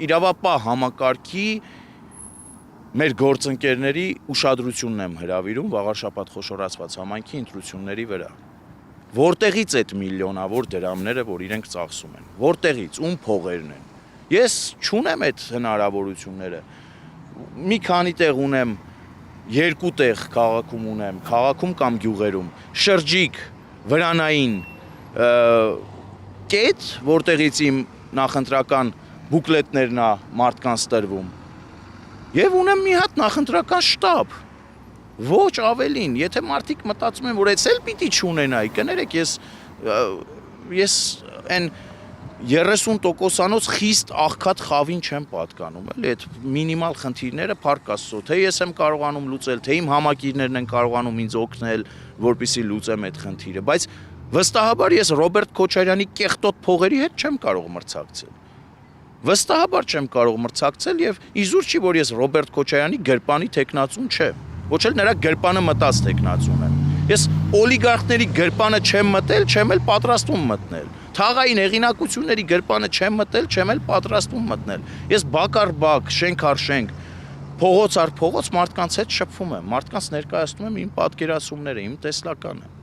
իրավապահ համակարգի մեր գործընկերների ուշադրությունն եմ հրավիրում վաղար շաբաթ խոշորացված համայնքի ընտրությունների վրա։ Որտեղից այդ միլիոնավոր դրամները, որ իրենք ծախսում են, որտեղից, ում փողերն են։ Ես չունեմ այդ հնարավորությունները։ Մի քանի տեղ ունեմ, երկու տեղ քաղաքում ունեմ, քաղաքում կամ գյուղերում, շրջիկ, վրանային կետ, որտեղից իմ նախընտրական բուկլետներն է մարդկանց տրվում, եւ ունեմ մի հատ նախընտրական շտաբ։ Ոչ ավելին, եթե մարդիկ մտածում են, որ այս էլ պիտի չունենայի, կներեք, ես այն 30%-անոց խիստ աղքատ խավին չեմ պատկանում, էլի այդ մինիմալ խնդիրները փառք Աստծո, թե ես եմ կարողանում լուծել, թե իմ համակիրներն են կարողանում ինձ օգնել, որպեսզի լուծեմ այդ խնդիրը, բայց վստահաբար ես Ռոբերտ Քոչարյանի կեղտոտ փողերի հետ չեմ կարող մրցակցել։ Վստահաբար չեմ կարող մրցակցել եւ իզուր չի, որ ես Ռոբերտ Քոչարյանի գրպանի տեխնացուն չեմ, ոչ էլ նրա գրպանը մտած տեխնացուն եմ։ Ես օլիգարխների գրպանը չեմ մտել, չեմ էլ պատրաստվում մտնել։ Թաղային հեղինակությունների գրպանը չեմ մտել, չեմ էլ պատրաստվում մտնել։ Ես բակ առ բակ, շենք առ շենք, փողոց առ փողոց մարդկանց հետ շփվում եմ, մարդկանց ներկայացնում եմ իմ պատկերացումները, իմ տեսլականը։